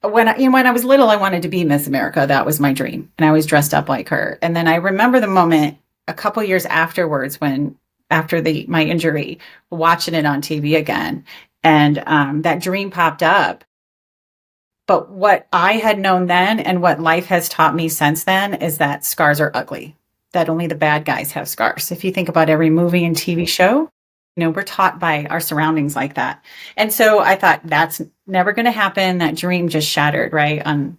when I was little, I wanted to be Miss America. That was my dream. And I was dressed up like her. And then I remember the moment a couple years afterwards after my injury, watching it on TV again. And that dream popped up. But what I had known then and what life has taught me since then is that scars are ugly, that only the bad guys have scars. If you think about every movie and TV show, we're taught by our surroundings like that. And so I thought that's never going to happen. That dream just shattered right on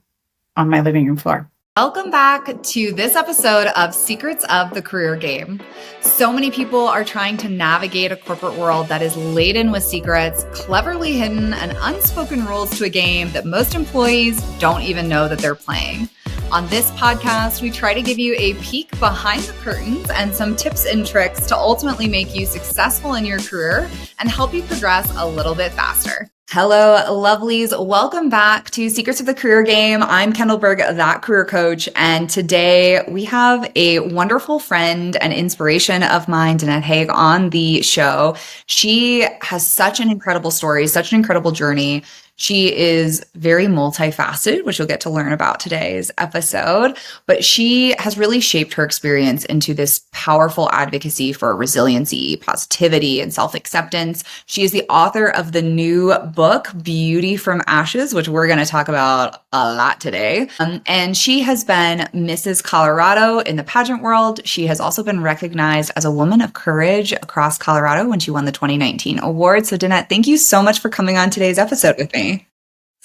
my living room floor. Welcome back to this episode of Secrets of the Career Game. So many people are trying to navigate a corporate world that is laden with secrets, cleverly hidden, and unspoken rules to a game that most employees don't even know that they're playing. On this podcast, we try to give you a peek behind the curtains and some tips and tricks to ultimately make you successful in your career and help you progress a little bit faster. Hello, lovelies. Welcome back to Secrets of the Career Game. I'm Kendall Berg, that career coach. And today we have a wonderful friend and inspiration of mine, Danette Haag, on the show. She has such an incredible story, such an incredible journey. She is very multifaceted, which you'll get to learn about today's episode, but she has really shaped her experience into this powerful advocacy for resiliency, positivity, and self-acceptance. She is the author of the new book, Beauty from Ashes, which we're going to talk about a lot today. And she has been Mrs. Colorado in the pageant world. She has also been recognized as a woman of courage across Colorado when she won the 2019 award. So Danette, thank you so much for coming on today's episode with me.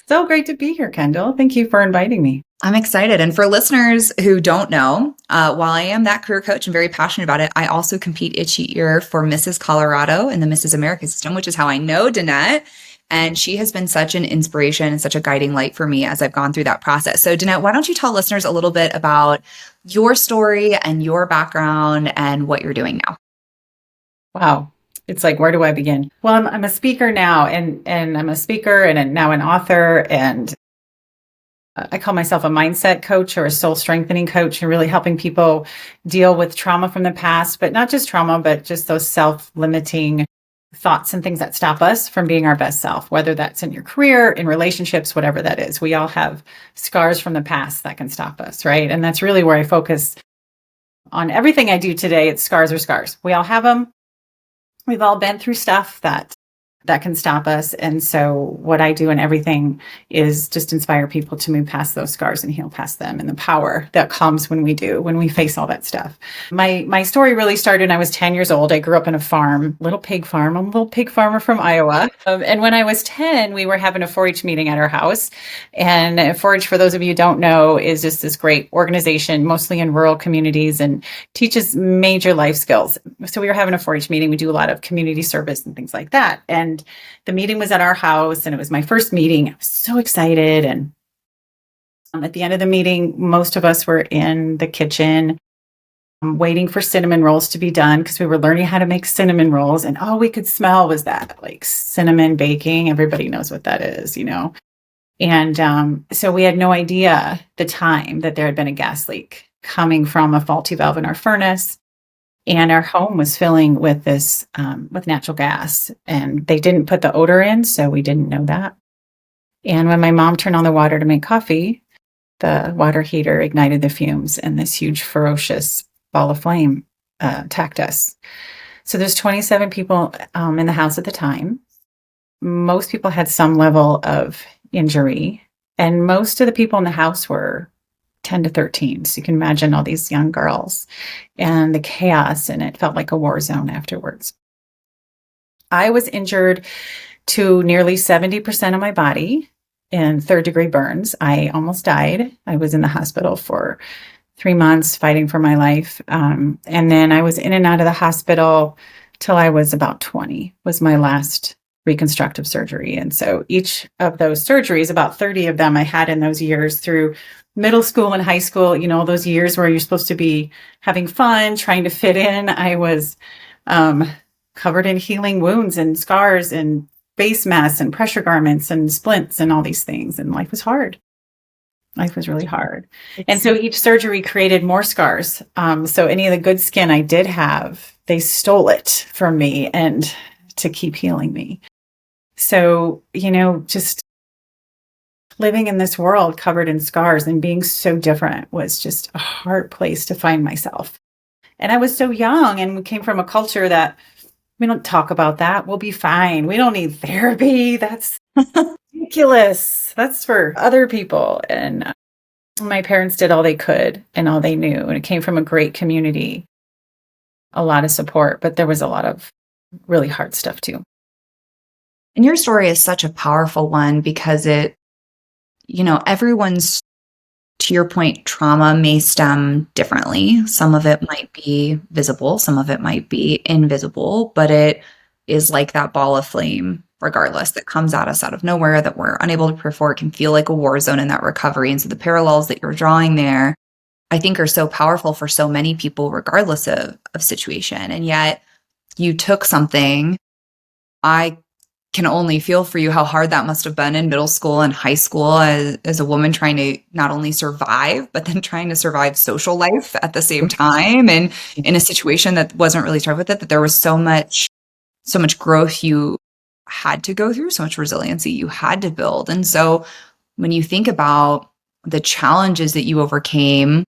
So great to be here, Kendall. Thank you for inviting me. I'm excited. And for listeners who don't know, while I am that career coach and very passionate about it, I also compete each year for Mrs. Colorado in the Mrs. America system, which is how I know Danette. And she has been such an inspiration and such a guiding light for me as I've gone through that process. So Danette, why don't you tell listeners a little bit about your story and your background and what you're doing now? Wow. It's like, where do I begin? Well, I'm a speaker now, and I'm a speaker and now an author, and I call myself a mindset coach or a soul strengthening coach, and really helping people deal with trauma from the past, but not just trauma, but just those self-limiting thoughts and things that stop us from being our best self, whether that's in your career, in relationships, whatever that is. We all have scars from the past that can stop us, right? And that's really where I focus on everything I do today. It's scars are scars. We all have them. We've all been through stuff that can stop us. And so what I do and everything is just inspire people to move past those scars and heal past them, and the power that comes when we face all that stuff. My story really started when I was 10 years old. I grew up in a farm, little pig farm. I'm a little pig farmer from Iowa. And when I was 10, we were having a 4-H meeting at our house. And 4-H, for those of you who don't know, is just this great organization, mostly in rural communities, and teaches major life skills. So we were having a 4-H meeting. We do a lot of community service and things like that. And the meeting was at our house, and it was my first meeting. I was so excited. And at the end of the meeting, most of us were in the kitchen waiting for cinnamon rolls to be done, because we were learning how to make cinnamon rolls. And all we could smell was that, like, cinnamon baking. Everybody knows what that is, And so we had no idea the time that there had been a gas leak coming from a faulty valve in our furnace. And our home was filling with this, with natural gas, and they didn't put the odor in, so we didn't know that. And when my mom turned on the water to make coffee, the water heater ignited the fumes, and this huge, ferocious ball of flame attacked us. So there's 27 people in the house at the time. Most people had some level of injury, and most of the people in the house were 10 to 13. So you can imagine all these young girls and the chaos, and it felt like a war zone afterwards. I was injured to nearly 70% of my body in 3rd-degree burns. I almost died. I was in the hospital for 3 months fighting for my life. And then I was in and out of the hospital till I was about 20, was my last reconstructive surgery. And so each of those surgeries, about 30 of them I had in those years through middle school and high school, those years where you're supposed to be having fun, trying to fit in. I was covered in healing wounds and scars and face masks and pressure garments and splints and all these things. And life was hard. Life was really hard. And so each surgery created more scars. So any of the good skin I did have, they stole it from me and to keep healing me. So, just living in this world covered in scars and being so different was just a hard place to find myself. And I was so young, and we came from a culture that we don't talk about that. We'll be fine. We don't need therapy. That's ridiculous. That's for other people. And my parents did all they could and all they knew. And it came from a great community, a lot of support, but there was a lot of really hard stuff too. And your story is such a powerful one because everyone's, to your point, trauma may stem differently. Some of it might be visible, some of it might be invisible, but it is like that ball of flame, regardless, that comes at us out of nowhere that we're unable to prepare for. It can feel like a war zone in that recovery. And so the parallels that you're drawing there, I think, are so powerful for so many people, regardless of situation. And yet you took something. I can only feel for you how hard that must have been in middle school and high school as a woman trying to not only survive, but then trying to survive social life at the same time. And in a situation that wasn't really started with it, that there was so much growth you had to go through, so much resiliency you had to build. And so when you think about the challenges that you overcame,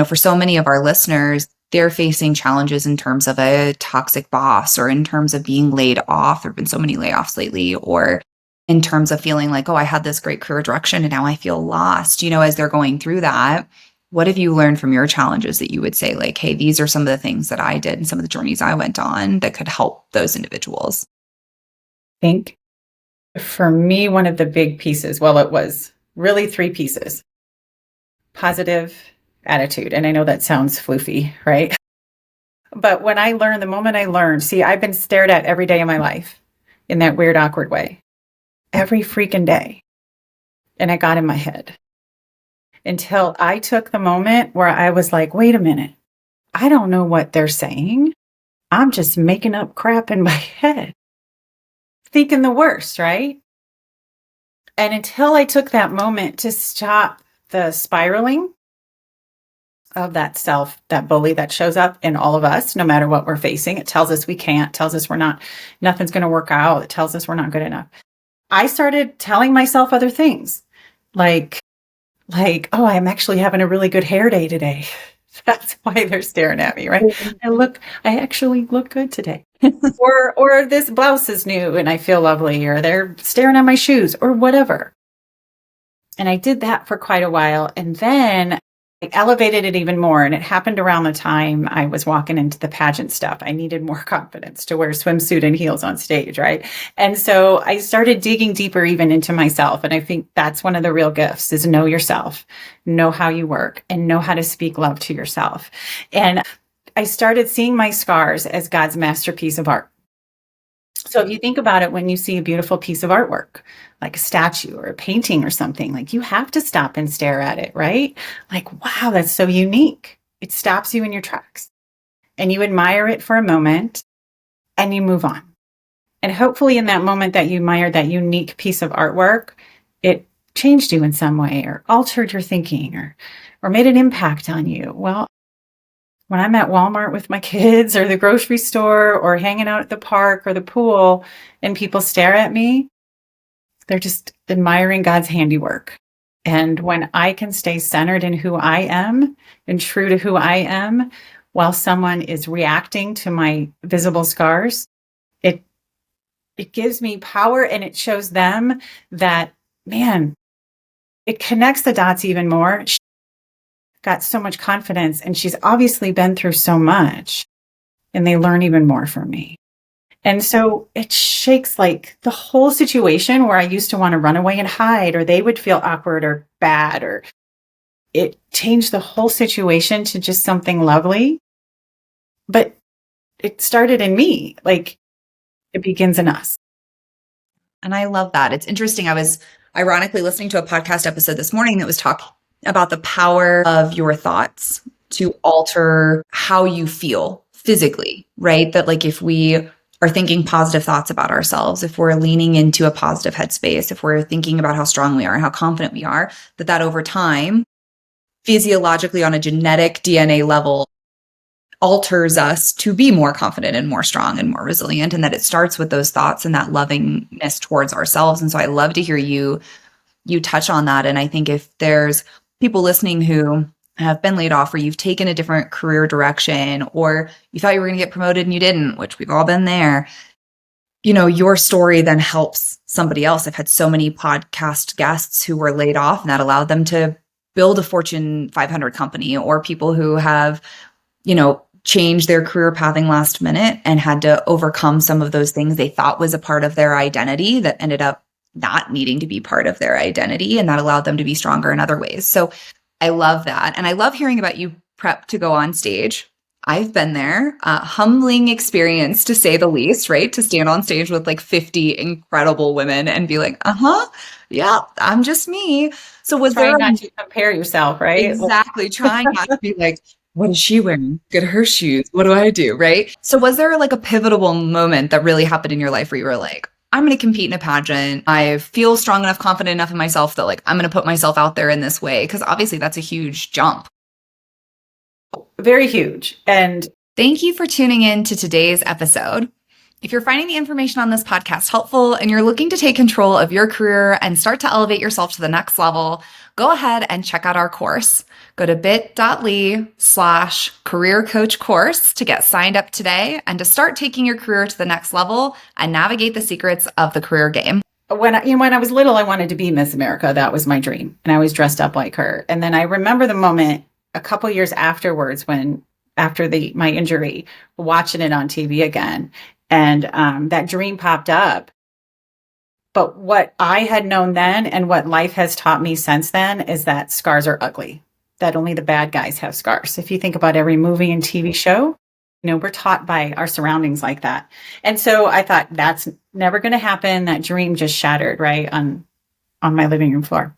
for so many of our listeners, they're facing challenges in terms of a toxic boss, or in terms of being laid off. There have been so many layoffs lately, or in terms of feeling like, oh, I had this great career direction and now I feel lost. As they're going through that, what have you learned from your challenges that you would say, like, hey, these are some of the things that I did and some of the journeys I went on that could help those individuals? I think for me, one of the big pieces, well, it was really 3 pieces: positive attitude. And I know that sounds floofy, right? But the moment I learned, see, I've been stared at every day of my life in that weird, awkward way, every freaking day. And it got in my head until I took the moment where I was like, wait a minute, I don't know what they're saying. I'm just making up crap in my head, thinking the worst, right? And until I took that moment to stop the spiraling of that bully that shows up in all of us, no matter what we're facing. It tells us we can't, tells us nothing's going to work out. It tells us we're not good enough. I started telling myself other things like, oh, I'm actually having a really good hair day today. That's why they're staring at me, right? I actually look good today. or this blouse is new and I feel lovely, or they're staring at my shoes, or whatever. And I did that for quite a while. And then I elevated it even more. And it happened around the time I was walking into the pageant stuff. I needed more confidence to wear a swimsuit and heels on stage, right? And so I started digging deeper even into myself. And I think that's one of the real gifts, is know yourself, know how you work, and know how to speak love to yourself. And I started seeing my scars as God's masterpiece of art. So if you think about it, when you see a beautiful piece of artwork, like a statue or a painting or something, like, you have to stop and stare at it, right? Like, wow, that's so unique. It stops you in your tracks and you admire it for a moment and you move on. And hopefully in that moment that you admired that unique piece of artwork, it changed you in some way, or altered your thinking, or made an impact on you. Well, when I'm at Walmart with my kids, or the grocery store, or hanging out at the park or the pool, and people stare at me, they're just admiring God's handiwork. And when I can stay centered in who I am and true to who I am, while someone is reacting to my visible scars, it gives me power, and it shows them that, man, it connects the dots even more. She got so much confidence, and she's obviously been through so much, and they learn even more from me. And so it shakes like the whole situation where I used to want to run away and hide, or they would feel awkward or bad, or it changed the whole situation to just something lovely. But it started in me, like, it begins in us. And I love that. It's interesting. I was ironically listening to a podcast episode this morning that was talking about the power of your thoughts to alter how you feel physically, right? That, like, if we are thinking positive thoughts about ourselves, if we're leaning into a positive headspace, if we're thinking about how strong we are and how confident we are, that over time, physiologically on a genetic DNA level, alters us to be more confident and more strong and more resilient. And that it starts with those thoughts and that lovingness towards ourselves. And so I love to hear you you touch on that. And I think if there's people listening who have been laid off, or you've taken a different career direction, or you thought you were going to get promoted and you didn't, which we've all been there, your story then helps somebody else. I've had so many podcast guests who were laid off, and that allowed them to build a Fortune 500 company, or people who have, changed their career pathing last minute and had to overcome some of those things they thought was a part of their identity that ended up not needing to be part of their identity. And that allowed them to be stronger in other ways. So I love that. And I love hearing about you prep to go on stage. I've been there. Humbling experience, to say the least, right? To stand on stage with like 50 incredible women and be like, yeah, I'm just me. So was Trying there not to compare yourself, right? exactly trying not to be like, what is she wearing? Look at her shoes. What do I do? Right. So was there like a pivotal moment that really happened in your life where you were like, I'm going to compete in a pageant. I feel strong enough, confident enough in myself that like, I'm going to put myself out there in this way? Because obviously that's a huge jump. Very huge. And thank you for tuning in to today's episode. If you're finding the information on this podcast helpful and you're looking to take control of your career and start to elevate yourself to the next level, go ahead and check out our course. Go to bit.ly/career coach course to get signed up today and to start taking your career to the next level and navigate the secrets of the career game. when I was little, I wanted to be Miss America. That was my dream. And I was dressed up like her. And then I remember the moment a couple years afterwards after my injury, watching it on TV again. And that dream popped up. But what I had known then and what life has taught me since then is that scars are ugly, that only the bad guys have scars. If you think about every movie and TV show, we're taught by our surroundings like that. And so I thought that's never going to happen. That dream just shattered right on my living room floor.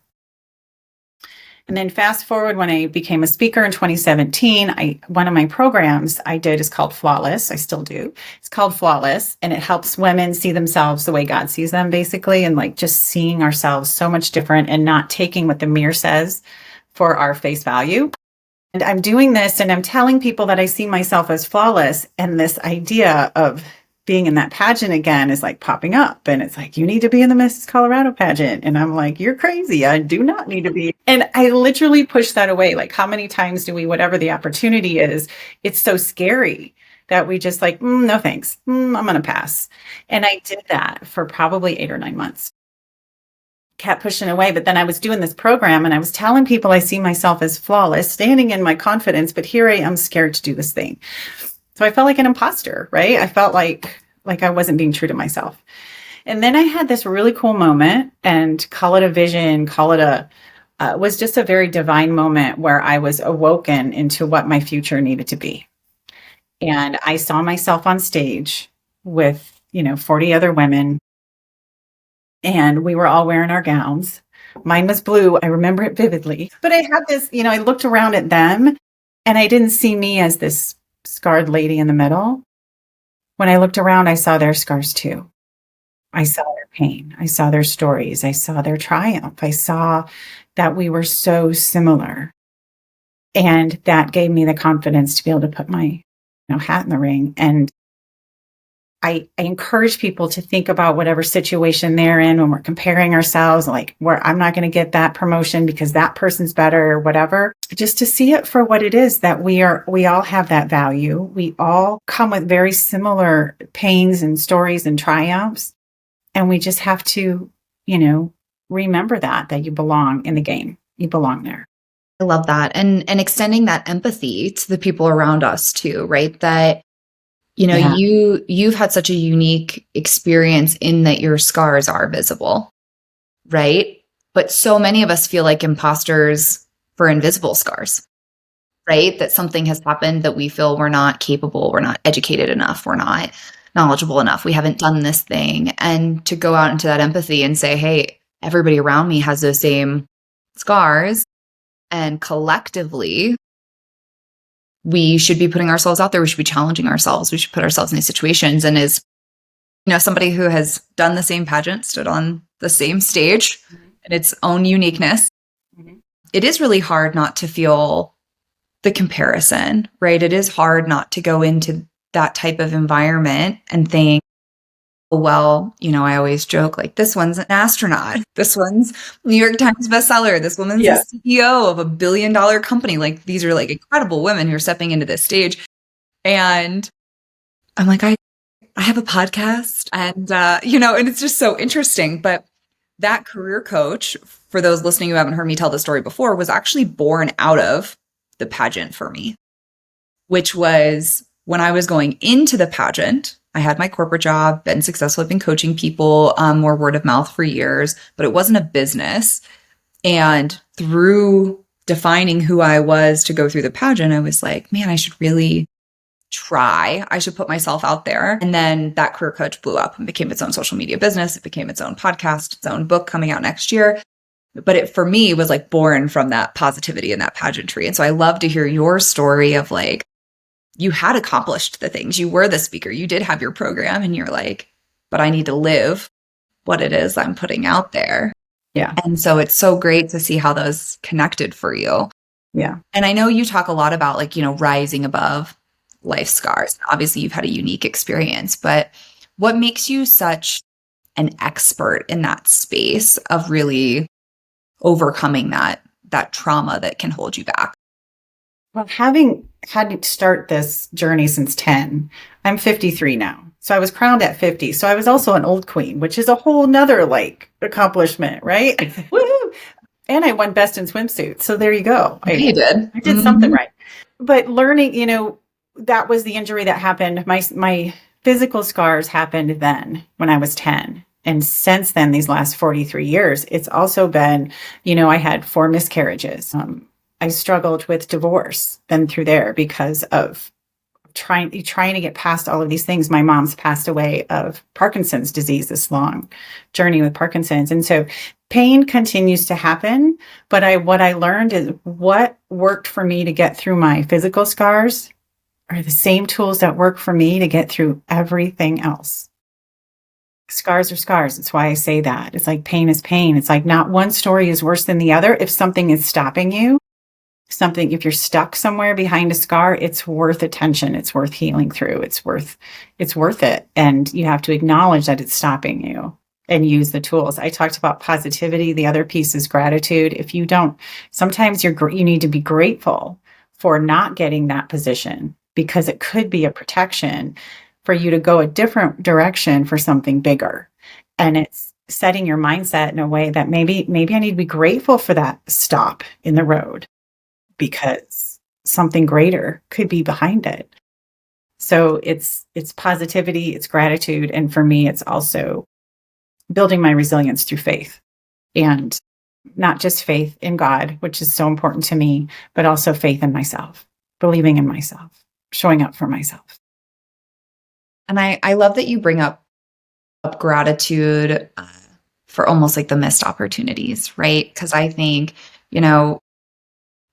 And then fast forward, when I became a speaker in 2017, one of my programs I did is called Flawless. I still do. It's called Flawless, and it helps women see themselves the way God sees them, basically, and like just seeing ourselves so much different and not taking what the mirror says for our face value. And I'm doing this and I'm telling people that I see myself as flawless, and this idea of being in that pageant again is like popping up, and it's like, you need to be in the Mrs. Colorado pageant. And I'm like, you're crazy. I do not need to be. And I literally push that away. Like, how many times do we, whatever the opportunity is, it's so scary that we just like, no, thanks. I'm going to pass. And I did that for probably 8 or 9 months. Kept pushing away. But then I was doing this program and I was telling people I see myself as flawless, standing in my confidence, but here I am scared to do this thing. So I felt like an imposter, right? I felt like I wasn't being true to myself. And then I had this really cool moment, and call it a vision, call it was just a very divine moment where I was awoken into what my future needed to be. And I saw myself on stage with, 40 other women, and we were all wearing our gowns. Mine was blue. I remember it vividly. But I had this, I looked around at them and I didn't see me as this scarred lady in the middle. When I looked around, I saw their scars too. I saw their pain. I saw their stories. I saw their triumph. I saw that we were so similar. And that gave me the confidence to be able to put my hat in the ring. And I encourage people to think about whatever situation they're in when we're comparing ourselves, like where I'm not going to get that promotion because that person's better or whatever, just to see it for what it is, that we all have that value. We all come with very similar pains and stories and triumphs. And we just have to, remember that you belong in the game. You belong there. I love that. And extending that empathy to the people around us too, right? That you've had such a unique experience in that your scars are visible, right? But so many of us feel like imposters for invisible scars, right? That something has happened that we feel we're not capable, we're not educated enough, we're not knowledgeable enough, we haven't done this thing. And to go out into that empathy and say, hey, everybody around me has those same scars, and collectively, we should be putting ourselves out there. We should be challenging ourselves. We should put ourselves in these situations. And as somebody who has done the same pageant, stood on the same stage in its own uniqueness, it is really hard not to feel the comparison, right? It is hard not to go into that type of environment and think, well, I always joke like this one's an astronaut. This one's New York Times bestseller. This woman's Yeah. the CEO of $1 billion company. Like these are like incredible women who are stepping into this stage. And I'm like, I have a podcast and, and it's just so interesting. But that career coach, for those listening who haven't heard me tell the story before, was actually born out of the pageant for me, which was when I was going into the pageant. I had my corporate job, been successful, I've been coaching people, more word of mouth for years, but it wasn't a business. And through defining who I was to go through the pageant, I was like, man, I should really try. I should put myself out there. And then that career coach blew up and became its own social media business. It became its own podcast, its own book coming out next year. But it, for me, was like born from that positivity and that pageantry. And so I love to hear your story of like, you had accomplished the things. You were the speaker. You did have your program and you're like, but I need to live what it is I'm putting out there. Yeah. And so it's so great to see how those connected for you. Yeah. And I know you talk a lot about like, rising above life scars. Obviously, you've had a unique experience, but what makes you such an expert in that space of really overcoming that trauma that can hold you back? Well, having had to start this journey since 10, I'm 53 now. So I was crowned at 50. So I was also an old queen, which is a whole nother like accomplishment, right? Woo! And I won best in swimsuit. So there you go. You did. I did something right. But learning, that was the injury that happened. My physical scars happened then when I was 10. And since then, these last 43 years, it's also been, I had 4 miscarriages. I struggled with divorce then through there because of trying to get past all of these things. My mom's passed away of Parkinson's disease, this long journey with Parkinson's. And so pain continues to happen. But what I learned is what worked for me to get through my physical scars are the same tools that work for me to get through everything else. Scars are scars. That's why I say that. It's like pain is pain. It's like not one story is worse than the other. If something is stopping you, if you're stuck somewhere behind a scar, it's worth attention. It's worth healing through. It's worth it. And you have to acknowledge that it's stopping you and use the tools. I talked about positivity. The other piece is gratitude. If you don't, sometimes you need to be grateful for not getting that position because it could be a protection for you to go a different direction for something bigger. And it's setting your mindset in a way that maybe I need to be grateful for that stop in the road, because something greater could be behind it. So it's positivity, it's gratitude. And for me, it's also building my resilience through faith, and not just faith in God, which is so important to me, but also faith in myself, believing in myself, showing up for myself. And I love that you bring up gratitude for almost like the missed opportunities, right? Because I think,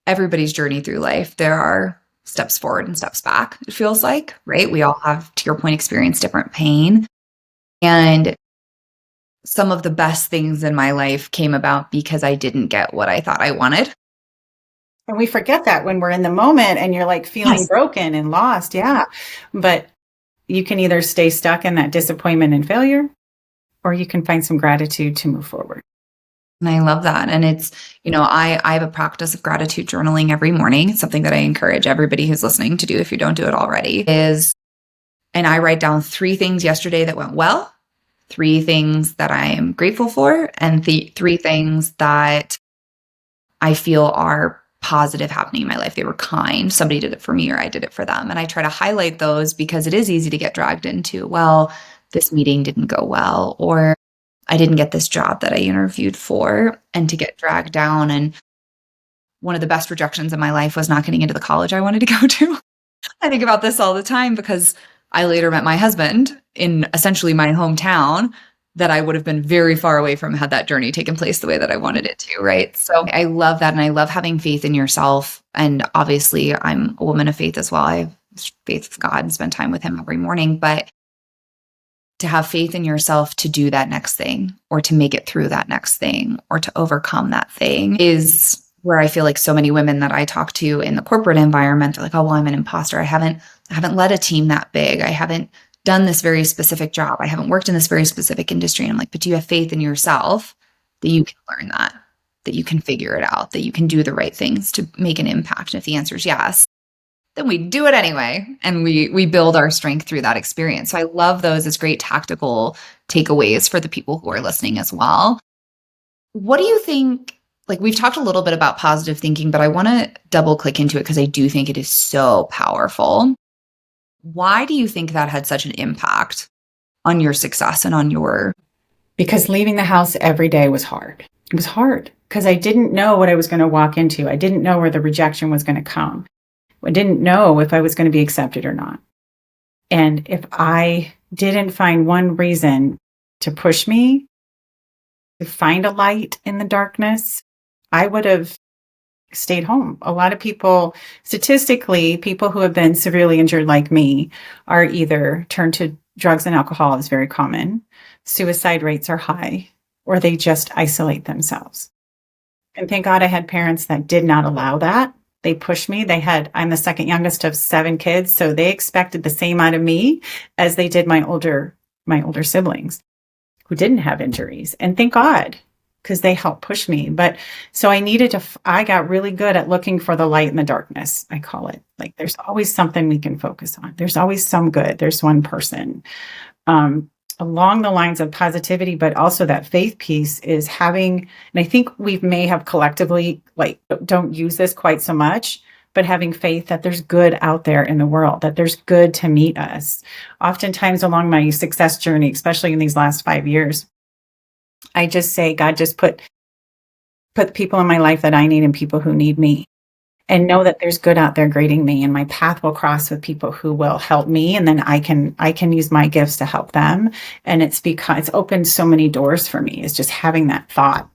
everybody's journey through life, there are steps forward and steps back, it feels like, right? We all have, to your point, experienced different pain. And some of the best things in my life came about because I didn't get what I thought I wanted. And we forget that when we're in the moment and you're like feeling broken and lost. Yeah. But you can either stay stuck in that disappointment and failure, or you can find some gratitude to move forward. And I love that. And it's, I have a practice of gratitude journaling every morning. It's something that I encourage everybody who's listening to do if you don't do it already, and I write down 3 things yesterday that went well, 3 things that I am grateful for, and 3 things that I feel are positive happening in my life. They were kind. Somebody did it for me or I did it for them. And I try to highlight those because it is easy to get dragged into, well, this meeting didn't go well, or I didn't get this job that I interviewed for, and to get dragged down. And one of the best rejections in my life was not getting into the college I wanted to go to. I think about this all the time because I later met my husband in essentially my hometown that I would have been very far away from had that journey taken place the way that I wanted it to, right? So I love that. And I love having faith in yourself. And obviously I'm a woman of faith as well. I have faith with God and spend time with him every morning. But to have faith in yourself to do that next thing, or to make it through that next thing, or to overcome that thing, is where I feel like so many women that I talk to in the corporate environment are like, oh, well, I'm an imposter. I haven't led a team that big. I haven't done this very specific job. I haven't worked in this very specific industry. And I'm like, but do you have faith in yourself that you can learn that you can figure it out, that you can do the right things to make an impact? And if the answer is yes, then we do it anyway. And we build our strength through that experience. So I love those as great tactical takeaways for the people who are listening as well. What do you think? Like, we've talked a little bit about positive thinking, but I want to double click into it because I do think it is so powerful. Why do you think that had such an impact on your success and on your... Because leaving the house every day was hard. It was hard because I didn't know what I was going to walk into. I didn't know where the rejection was going to come. I didn't know if I was going to be accepted or not. And if I didn't find one reason to push me to find a light in the darkness, I would have stayed home. A lot of people, statistically, people who have been severely injured like me are either turned to drugs and alcohol is very common. Suicide rates are high, or they just isolate themselves. And thank God I had parents that did not allow that. They pushed me. I'm the second youngest of 7 kids, so they expected the same out of me as they did my older siblings who didn't have injuries. And thank God, because they helped push me. But so I got really good at looking for the light in the darkness, I call it. Like, there's always something we can focus on. There's always some good. There's one person. Along the lines of positivity, but also that faith piece is having, and I think we may have collectively, like, don't use this quite so much, but having faith that there's good out there in the world, that there's good to meet us. Oftentimes along my success journey, especially in these last 5 years, I just say, God, just put people in my life that I need and people who need me, and know that there's good out there greeting me, and my path will cross with people who will help me. And then I can use my gifts to help them. And it's opened so many doors for me, is just having that thought,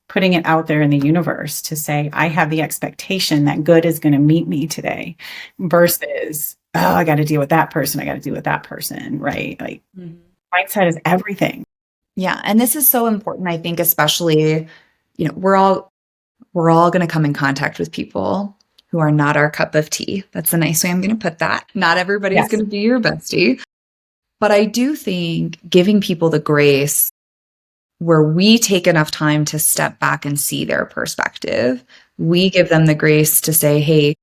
putting it out there in the universe to say, I have the expectation that good is going to meet me today, versus, oh, I got to deal with that person. I got to deal with that person. Right. Like, mindset is everything. Yeah. And this is so important. I think, especially, we're all going to come in contact with people who are not our cup of tea. That's a nice way I'm going to put that. Not everybody's going to be your bestie. But I do think giving people the grace where we take enough time to step back and see their perspective, we give them the grace to say, hey,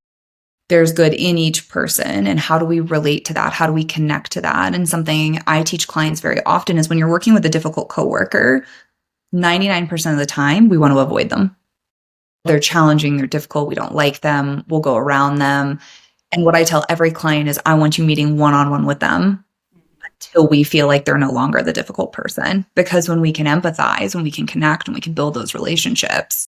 there's good in each person. And how do we relate to that? How do we connect to that? And something I teach clients very often is when you're working with a difficult coworker, 99% of the time, we want to avoid them. They're challenging, they're difficult, we don't like them, we'll go around them. And what I tell every client is, I want you meeting one-on-one with them until we feel like they're no longer the difficult person. Because when we can empathize, when we can connect, and we can build those relationships,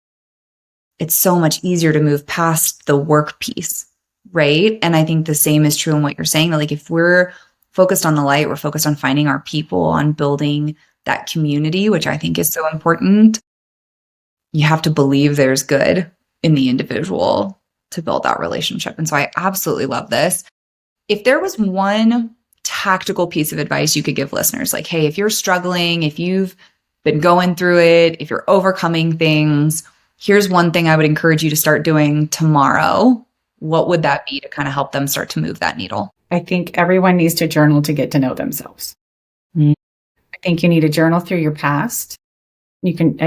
it's so much easier to move past the work piece, right? And I think the same is true in what you're saying, that like, if we're focused on the light, we're focused on finding our people, on building that community, which I think is so important. You have to believe there's good in the individual to build that relationship. And so I absolutely love this. If there was one tactical piece of advice you could give listeners, like, hey, if you're struggling, if you've been going through it, if you're overcoming things, here's one thing I would encourage you to start doing tomorrow. What would that be to kind of help them start to move that needle? I think everyone needs to journal to get to know themselves. I think you need to journal through your past. You can,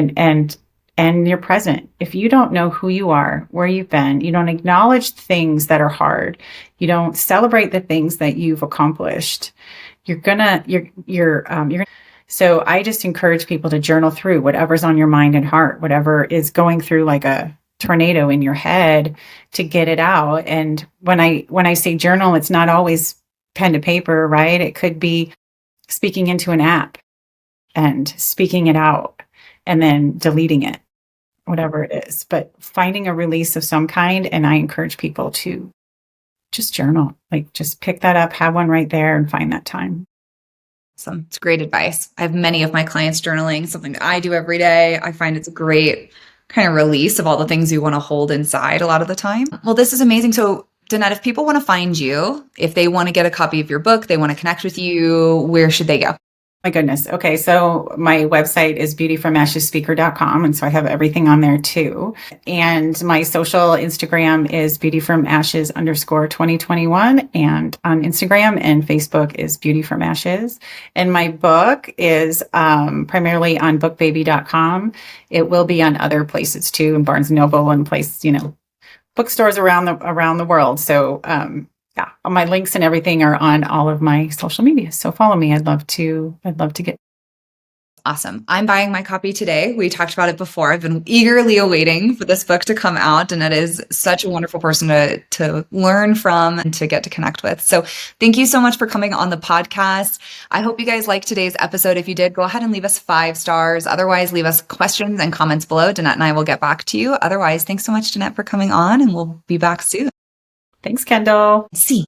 and your present. If you don't know who you are, where you've been, you don't acknowledge things that are hard, you don't celebrate the things that you've accomplished, so I just encourage people to journal through whatever's on your mind and heart, whatever is going through like a tornado in your head, to get it out. And when I say journal, it's not always pen to paper, right? It could be speaking into an app and speaking it out, and then deleting it, whatever it is, but finding a release of some kind. And I encourage people to just journal, like, just pick that up, have one right there, and find that time. Awesome. It's great advice. I have many of my clients journaling, something that I do every day. I find it's a great kind of release of all the things you want to hold inside a lot of the time. Well, this is amazing. So Danette, if people want to find you, if they want to get a copy of your book, they want to connect with you, where should they go? My goodness. Okay. So my website is beautyfromashesspeaker.com. And so I have everything on there too. And my social Instagram is beautyfromashes_2021. And on Instagram and Facebook is Beauty From Ashes. And my book is primarily on bookbaby.com. It will be on other places too, in Barnes and Noble and bookstores around the world. So yeah, all my links and everything are on all of my social media. So follow me. I'd love to get. Awesome. I'm buying my copy today. We talked about it before. I've been eagerly awaiting for this book to come out, and it is such a wonderful person to learn from and to get to connect with. So thank you so much for coming on the podcast. I hope you guys liked today's episode. If you did, go ahead and leave us 5 stars. Otherwise, leave us questions and comments below. Danette and I will get back to you. Otherwise, thanks so much, Danette, for coming on, and we'll be back soon. Thanks, Kendall. See.